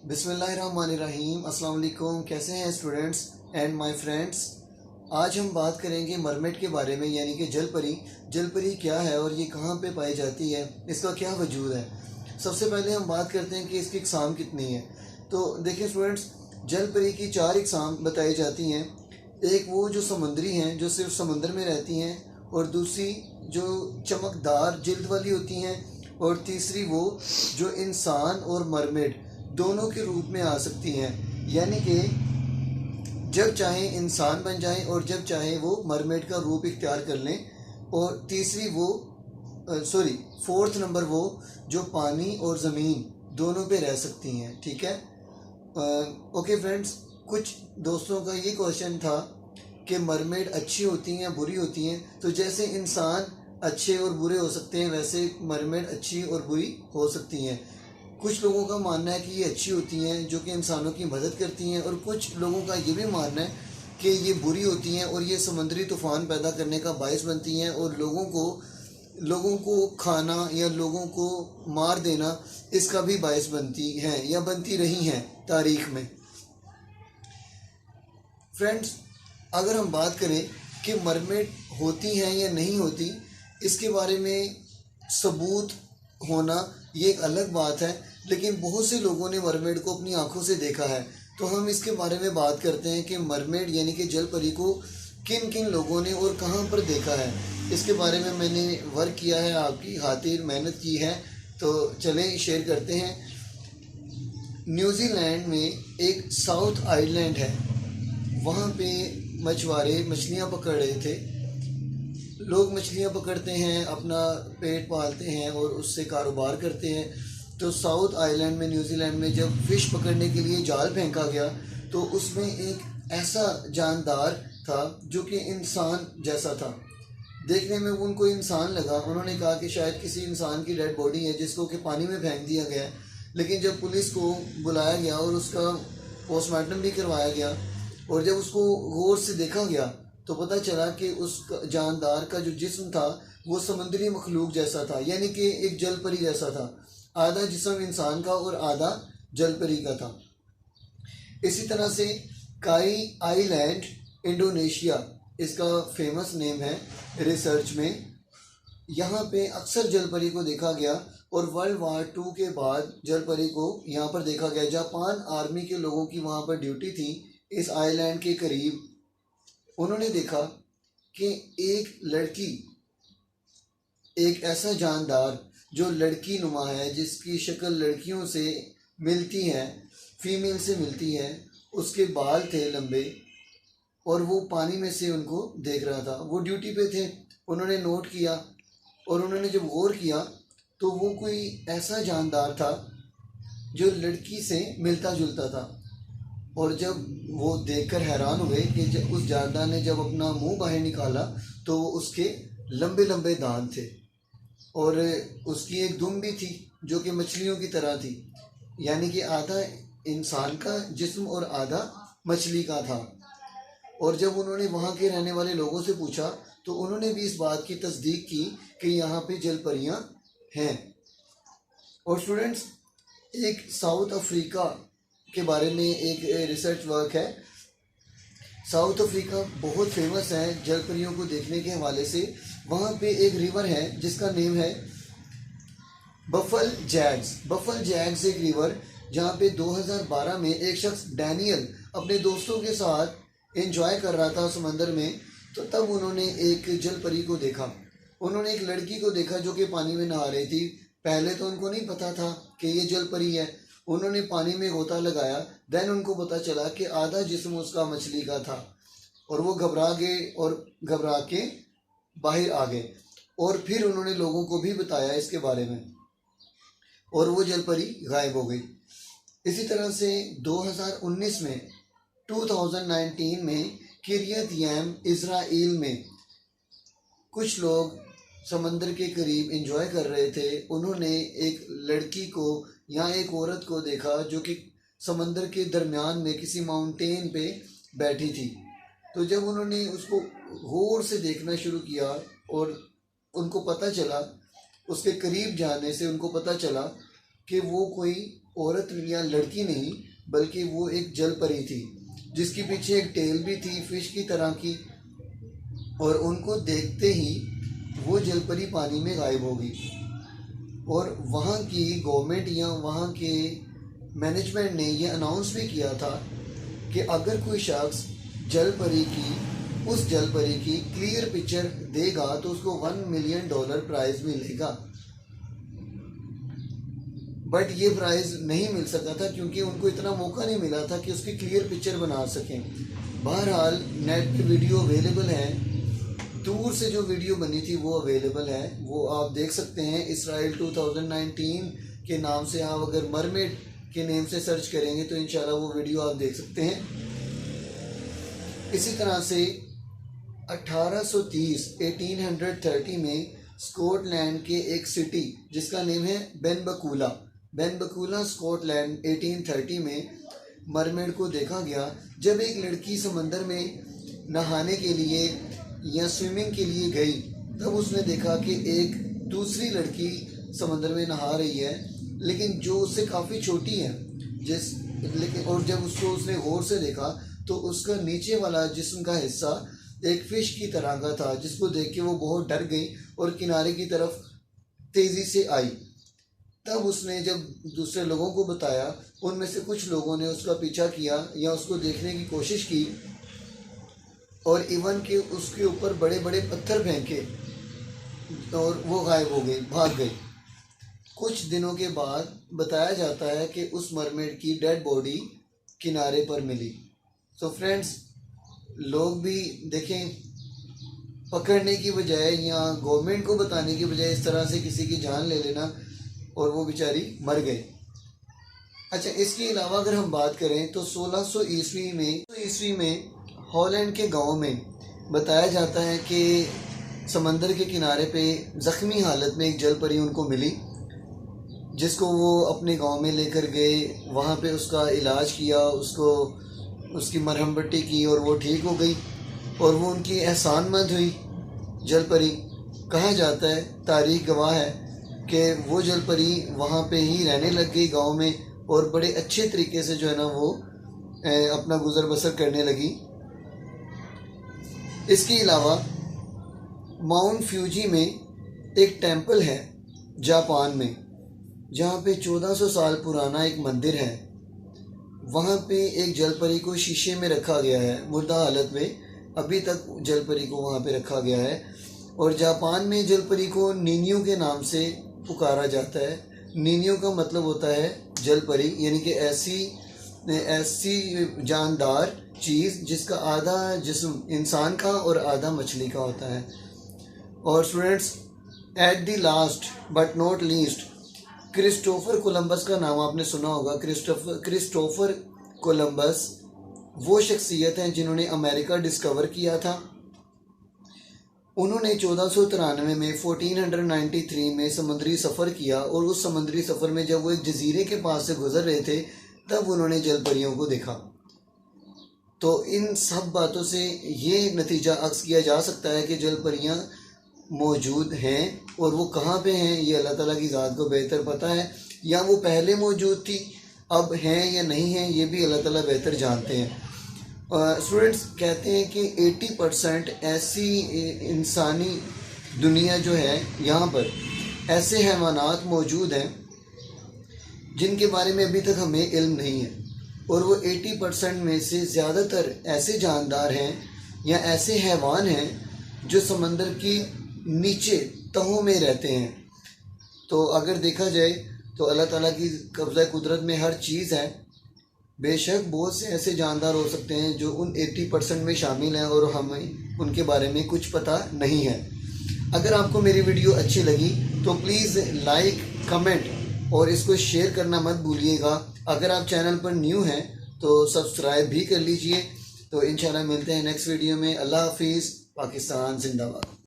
बिस्मिल्लाहिर्रहमानिर्रहीम। अस्सलाम वालेकुम। कैसे हैं स्टूडेंट्स एंड माय फ्रेंड्स। आज हम बात करेंगे मरमेड के बारे में, यानी कि जलपरी। जलपरी क्या है और ये कहाँ पे पाई जाती है, इसका क्या वजूद है। सबसे पहले हम बात करते हैं कि इसकी इकसाम कितनी है। तो देखिए स्टूडेंट्स, जलपरी की 4 इकसाम बताई जाती हैं। एक वो जो समुद्री हैं, जो सिर्फ समंदर में रहती हैं, और दूसरी जो चमकदार जिल्द वाली होती हैं, और तीसरी वो जो इंसान और मरमेड दोनों के रूप में आ सकती हैं, यानी कि जब चाहे इंसान बन जाएं और जब चाहे वो मरमेड का रूप इख्तियार कर लें। और तीसरी वो फोर्थ नंबर वो जो पानी और ज़मीन दोनों पे रह सकती हैं। ठीक है। ओके फ्रेंड्स, कुछ दोस्तों का ये क्वेश्चन था कि मरमेड अच्छी होती हैं या बुरी होती हैं। तो जैसे इंसान अच्छे और बुरे हो सकते हैं, वैसे मरमेड अच्छी और बुरी हो सकती हैं। कुछ लोगों का मानना है कि ये अच्छी होती हैं, जो कि इंसानों की मदद करती हैं, और कुछ लोगों का ये भी मानना है कि ये बुरी होती हैं और ये समुद्री तूफ़ान पैदा करने का बायस बनती हैं, और लोगों को खाना या लोगों को मार देना इसका भी बायस बनती हैं या बनती रही हैं तारीख में। फ्रेंड्स, अगर हम बात करें कि मरमेड होती हैं या नहीं होती, इसके बारे में सबूत होना ये एक अलग बात है, लेकिन बहुत से लोगों ने मरमेड को अपनी आंखों से देखा है। तो हम इसके बारे में बात करते हैं कि मरमेड यानी कि जलपरी को किन किन लोगों ने और कहाँ पर देखा है। इसके बारे में मैंने वर्क किया है, आपकी खातिर मेहनत की है, तो चलें शेयर करते हैं। न्यूजीलैंड में एक साउथ आइलैंड है, वहाँ पे मछुआरे मछलियाँ पकड़ रहे थे। लोग मछलियाँ पकड़ते हैं, अपना पेट पालते हैं और उससे कारोबार करते हैं। तो साउथ आइलैंड में, न्यूजीलैंड में, जब फ़िश पकड़ने के लिए जाल फेंका गया तो उसमें एक ऐसा जानदार था जो कि इंसान जैसा था। देखने में उनको इंसान लगा। उन्होंने कहा कि शायद किसी इंसान की डेड बॉडी है जिसको कि पानी में फेंक दिया गया है। लेकिन जब पुलिस को बुलाया गया और उसका पोस्टमार्टम भी करवाया गया, और जब उसको गौर से देखा गया, तो पता चला कि उस जानदार का जो जिस्म था वो समुद्री मखलूक जैसा था, यानी कि एक जलपरी जैसा था। आधा जिस्म इंसान का और आधा जलपरी का था। इसी तरह से काई आइलैंड, इंडोनेशिया, इसका फेमस नेम है रिसर्च में। यहाँ पे अक्सर जलपरी को देखा गया, और वर्ल्ड वार 2 के बाद जलपरी को यहाँ पर देखा गया। जापान आर्मी के लोगों की वहाँ पर ड्यूटी थी इस आइलैंड के करीब। उन्होंने देखा कि एक लड़की, एक ऐसा जानदार जो लड़की नुमा है, जिसकी शक्ल लड़कियों से मिलती है, फीमेल से मिलती है, उसके बाल थे लंबे, और वो पानी में से उनको देख रहा था। वो ड्यूटी पे थे, उन्होंने नोट किया, और उन्होंने जब गौर किया तो वो कोई ऐसा जानदार था जो लड़की से मिलता जुलता था। और जब वो देखकर हैरान हुए कि जब उस जानदार ने जब अपना मुंह बाहर निकाला तो वो उसके लंबे लंबे दांत थे, और उसकी एक दुम भी थी जो कि मछलियों की तरह थी, यानी कि आधा इंसान का जिस्म और आधा मछली का था। और जब उन्होंने वहाँ के रहने वाले लोगों से पूछा तो उन्होंने भी इस बात की तस्दीक की कि यहाँ पे जलपरियाँ हैं। और स्टूडेंट्स, एक साउथ अफ्रीका के बारे में एक रिसर्च वर्क है। साउथ अफ्रीका बहुत फेमस है जलपरियों को देखने के हवाले से। वहाँ पे एक रिवर है जिसका नेम है बफल जैग्स। बफल जैग्स एक रिवर, जहाँ पे 2012 में एक शख्स डैनियल अपने दोस्तों के साथ एंजॉय कर रहा था समंदर में। तो तब उन्होंने एक जलपरी को देखा। उन्होंने एक लड़की को देखा जो कि पानी में नहा रही थी। पहले तो उनको नहीं पता था कि ये जलपरी है। उन्होंने पानी में गोता लगाया, देन उनको पता चला कि आधा जिस्म उसका मछली का था, और वो घबरा गए और घबरा के बाहर आ गए। और फिर उन्होंने लोगों को भी बताया इसके बारे में, और वो जलपरी गायब हो गई। इसी तरह से 2019 में 2019 में किरियत यैम, इज़राइल में कुछ लोग समंदर के करीब एंजॉय कर रहे थे। उन्होंने एक लड़की को या एक औरत को देखा जो कि समंदर के दरमियान में किसी माउंटेन पे बैठी थी। तो जब उन्होंने उसको गौर से देखना शुरू किया और उनको पता चला, उसके करीब जाने से उनको पता चला कि वो कोई औरत या लड़की नहीं बल्कि वो एक जल परी थी, जिसके पीछे एक टेल भी थी फिश की तरह की, और उनको देखते ही वो जल परी पानी में गायब हो गई। और वहाँ की गवर्नमेंट या वहाँ के मैनेजमेंट ने ये अनाउंस भी किया था कि अगर कोई शख्स उस जल परी की क्लियर पिक्चर देगा तो उसको $1 मिलियन प्राइज़ मिलेगा। बट ये प्राइज़ नहीं मिल सका था क्योंकि उनको इतना मौका नहीं मिला था कि उसकी क्लियर पिक्चर बना सकें। बहरहाल नेट पे वीडियो अवेलेबल है, दूर से जो वीडियो बनी थी वो अवेलेबल है, वो आप देख सकते हैं। इसराइल 2019 के नाम से आप अगर मरमेड के नेम से सर्च करेंगे तो इंशाल्लाह वो वीडियो आप देख सकते हैं। इसी तरह से 1830 में स्कॉटलैंड के एक सिटी जिसका नेम है बेनबकूला स्कॉटलैंड 1830 में मरमेड को देखा गया। जब एक लड़की समंदर में नहाने के लिए या स्विमिंग के लिए गई तब उसने देखा कि एक दूसरी लड़की समंदर में नहा रही है, लेकिन जो उससे काफ़ी छोटी है। और जब उसने गौर से देखा तो उसका नीचे वाला जिस्म का हिस्सा एक फ़िश की तरह का था, जिसको देख के वो बहुत डर गई और किनारे की तरफ तेज़ी से आई। तब उसने जब दूसरे लोगों को बताया, उनमें से कुछ लोगों ने उसका पीछा किया या उसको देखने की कोशिश की और इवन के उसके ऊपर बड़े बड़े पत्थर फेंके और वो गायब हो गई, भाग गई। कुछ दिनों के बाद बताया जाता है कि उस मरमेड की डेड बॉडी किनारे पर मिली। तो फ्रेंड्स, लोग भी देखें, पकड़ने की बजाय या गवर्नमेंट को बताने की बजाय इस तरह से किसी की जान ले लेना, और वो बेचारी मर गई। अच्छा, इसके अलावा अगर हम बात करें तो 1600 ईस्वी में हॉलैंड के गांव में बताया जाता है कि समंदर के किनारे पे ज़ख्मी हालत में एक जल परी उनको मिली, जिसको वो अपने गांव में लेकर गए। वहाँ पे उसका इलाज किया, उसकी मरहम पट्टी की और वो ठीक हो गई और वो उनकी एहसानमंद हुई जल परी। कहा जाता है, तारीख गवाह है कि वो जल परी वहाँ पे ही रहने लग गई गांव में और बड़े अच्छे तरीके से जो है ना वो अपना गुज़र बसर करने लगी। इसके अलावा माउंट फ्यूजी में एक टेंपल है जापान में, जहाँ पे 1400 साल पुराना एक मंदिर है। वहाँ पे एक जल परी को शीशे में रखा गया है, मुर्दा हालत में अभी तक जल परी को वहाँ पे रखा गया है। और जापान में जल परी को नीनियो के नाम से पुकारा जाता है। नीनियो का मतलब होता है जल परी, यानी कि ऐसी जानदार चीज़ जिसका आधा जिस्म इंसान का और आधा मछली का होता है। और students, at the last but not least, Christopher Columbus का नाम आपने सुना होगा। क्रिस्टोफर कोलंबस वो शख्सियत हैं जिन्होंने अमेरिका डिस्कवर किया था। उन्होंने 1493 में 1493 में समुद्री सफ़र किया और उस समुद्री सफ़र में जब वो एक जजीरे के पास से गुजर रहे थे तब उन्होंने जल परियों को देखा। तो इन सब बातों से ये नतीजा अक्स किया जा सकता है कि जल परियाँ मौजूद हैं, और वो कहाँ पे हैं ये अल्लाह ताला की ज़ात को बेहतर पता है, या वो पहले मौजूद थी अब हैं या नहीं हैं ये भी अल्लाह ताला बेहतर जानते हैं। स्टूडेंट्स, कहते हैं कि 80% ऐसी इंसानी दुनिया जो है यहाँ पर ऐसे हैवानात मौजूद हैं जिनके बारे में अभी तक हमें इल्म नहीं है, और वो 80% में से ज़्यादातर ऐसे जानदार हैं या ऐसे हैवान हैं जो समंदर की नीचे तहों में रहते हैं। तो अगर देखा जाए तो अल्लाह ताला की कब्ज़ा कुदरत में हर चीज़ है। बेशक बहुत से ऐसे जानदार हो सकते हैं जो उन 80% में शामिल हैं और हमें उनके बारे में कुछ पता नहीं है। अगर आपको मेरी वीडियो अच्छी लगी तो प्लीज़ लाइक, कमेंट और इसको शेयर करना मत भूलिएगा। अगर आप चैनल पर न्यू हैं तो सब्सक्राइब भी कर लीजिए। तो इंशाल्लाह मिलते हैं नेक्स्ट वीडियो में। अल्लाह हाफिज़। पाकिस्तान जिंदाबाद।